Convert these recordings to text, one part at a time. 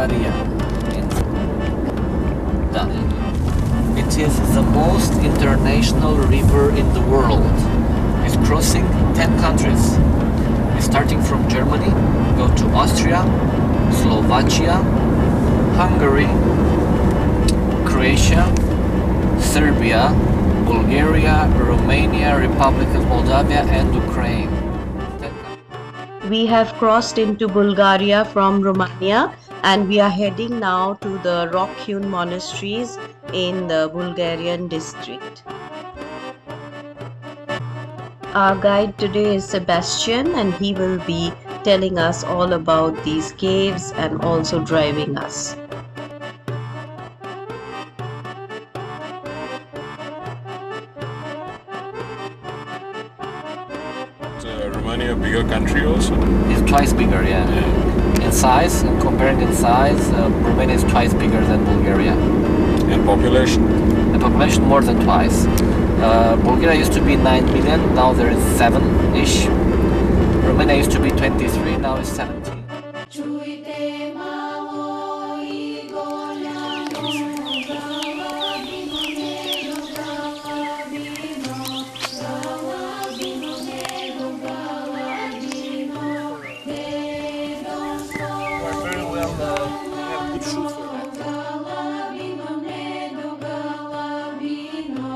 Bulgaria. It is the most international river in the world. It's crossing 10 countries. It's starting from Germany, go to Austria, Slovakia, Hungary, Croatia, Serbia, Bulgaria, Romania, Republic of Moldavia and Ukraine. We have crossed into Bulgaria from Romania and we are heading now to the rock-hewn monasteries in the Bulgarian district. Our guide today is Sebastian and he will be telling us all about these caves and also driving us. Romania a bigger country also? It's twice bigger, yeah. In size, and comparing in size, Romania is twice bigger than Bulgaria. And population? The population more than twice. Bulgaria used to be 9 million, now there is 7-ish. Romania used to be 23, now it's 17.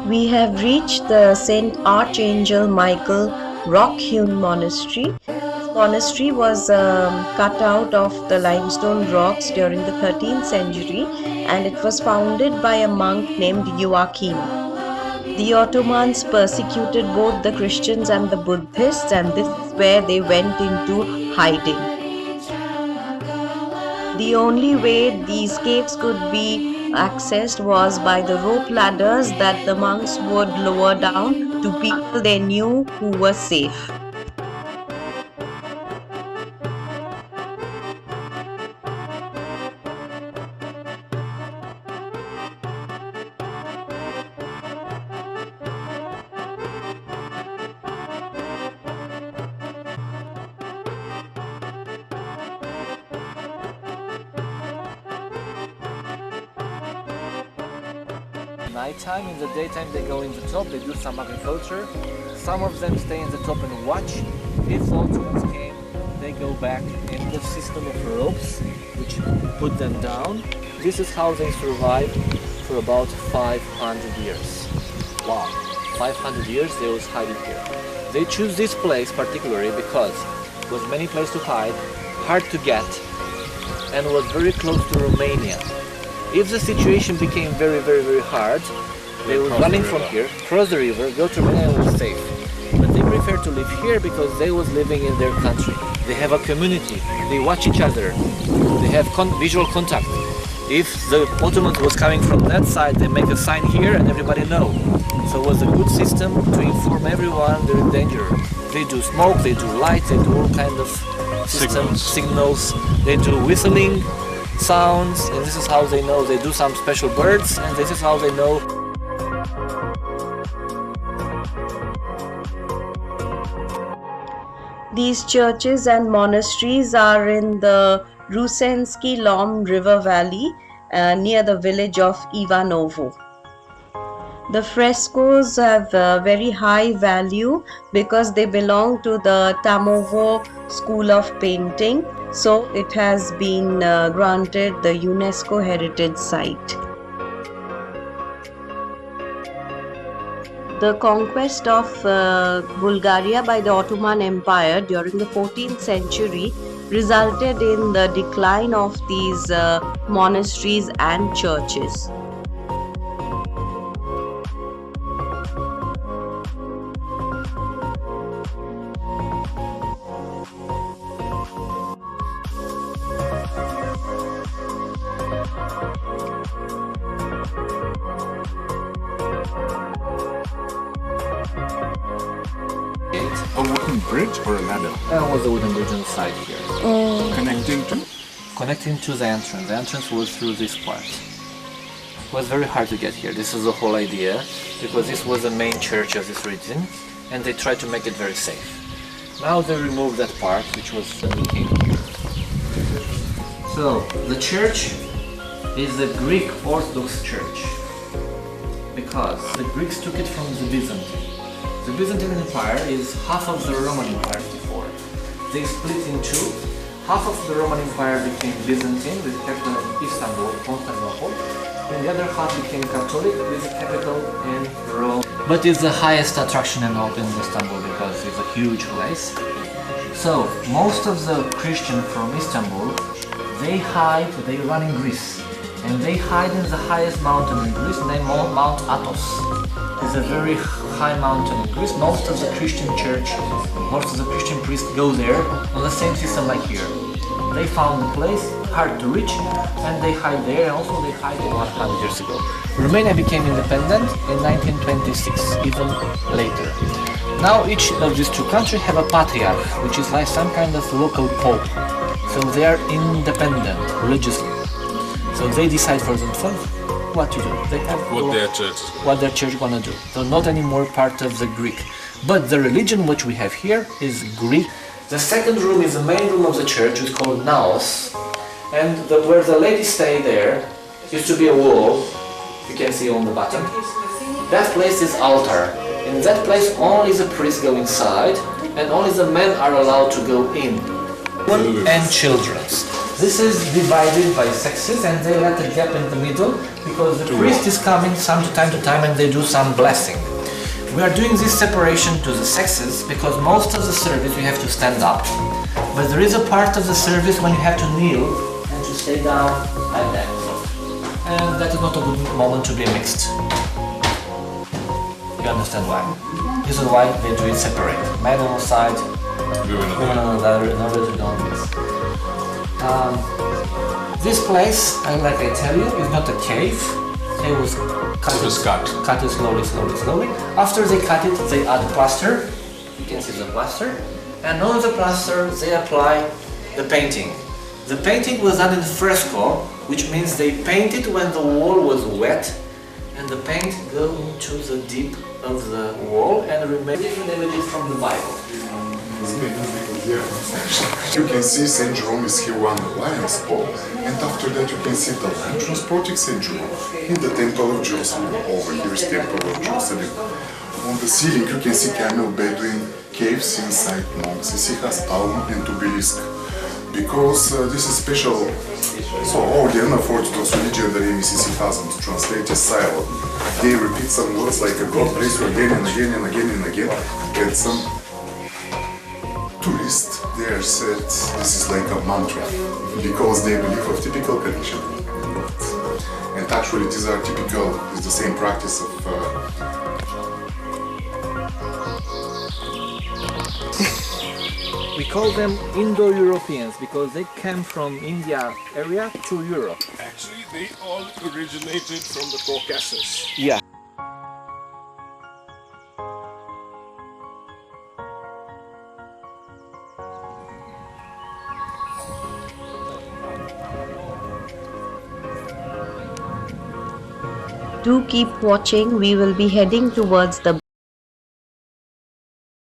We have reached the St. Archangel Michael rock-hewn monastery. This monastery was cut out of the limestone rocks during the 13th century and it was founded by a monk named Joachim. The Ottomans persecuted both the Christians and the Buddhists and this is where they went into hiding. The only way these caves could be accessed was by the rope ladders that the monks would lower down to people they knew who were safe. Nighttime, in the daytime they go in the top, they do some agriculture. Some of them stay in the top and watch. If the Ottomans came, they go back in the system of ropes, which put them down. This is how they survived for about 500 years. Wow, 500 years they was hiding here. They choose this place particularly because it was many places to hide, hard to get, and was very close to Romania. If the situation became very hard, they were running from here, cross the river, go to Romania and was safe. But they prefer to live here because they was living in their country. They have a community, they watch each other, they have visual contact. If the Ottomans was coming from that side, they make a sign here and everybody know. So it was a good system to inform everyone they're in danger. They do smoke, they do light, they do all kind of signals. They do whistling sounds, and this is how they know. They do some special birds, and this is how they know. These churches and monasteries are in the Rusensky Lom River Valley near the village of Ivanovo. The frescoes have very high value because they belong to the Tamovo school of painting, so it has been granted the UNESCO Heritage Site. The conquest of Bulgaria by the Ottoman Empire during the 14th century resulted in the decline of these monasteries and churches. A wooden bridge or a ladder? There was a wooden bridge on the side here. Connecting to? Connecting to the entrance. The entrance was through this part. It was very hard to get here. This is the whole idea, because this was the main church of this region, and they tried to make it very safe. Now they removed that part, which was the came here. So, the church is the Greek Orthodox Church because the Greeks took it from the Byzantine. The Byzantine Empire is half of the Roman Empire before. They split in two. Half of the Roman Empire became Byzantine with capital in Istanbul, Constantinople, and the other half became Catholic with the capital in Rome. But it's the highest attraction in Istanbul because it's a huge place. So most of the Christians from Istanbul, they run in Greece, and they hide in the highest mountain in Greece named Mount Athos. It's a very high mountain in Greece. Most of the Christian church, most of the Christian priests go there on the same system like here. They found the place, hard to reach, and they hide there, and also they hide 100 years ago. Romania became independent in 1926, even later. Now each of these two countries have a patriarch, which is like some kind of local pope. So they are independent religiously. So they decide for themselves what to do. They have what their church gonna do. So not anymore part of the Greek. But the religion which we have here is Greek. The second room is the main room of the church, it's called naos. And where the ladies stay there used to be a wall, you can see on the bottom. That place is altar. In that place only the priests go inside and only the men are allowed to go in. Women and children. This is divided by sexes and they let a gap in the middle because the priest is coming time to time and they do some blessing. We are doing this separation to the sexes because most of the service you have to stand up. But there is a part of the service when you have to kneel and to stay down like that. And that is not a good moment to be mixed. You understand why? This is why they do it separate. Men on one side, women on the other, in order to don't mix. This place, like I tell you, is not a cave. It was cut it slowly. After they cut it, they add plaster. You can see the plaster. And on the plaster, they apply the painting. The painting was done in fresco, which means they painted when the wall was wet, and the paint go into the deep of the wall and remain different images from the Bible. You can see St. Jerome is here on the lion's paw, and after that you can see the lamb transporting St. Jerome in the Temple of Jerusalem. Over here is Temple of Jerusalem. On the ceiling you can see camel Bedouin caves inside monks. You see has Talmud and obelisk. Because this is special, so again, for Orthodox religion, the MCC hasn't translated silent. They repeat some words like God bless you again and again and again and again, and some tourists there said this is like a mantra because they believe of typical connection. And actually these are typical, it's the same practice of We call them Indo-Europeans because they came from India area to Europe. Actually, they all originated from the Caucasus. Yeah. Do keep watching. We will be heading towards the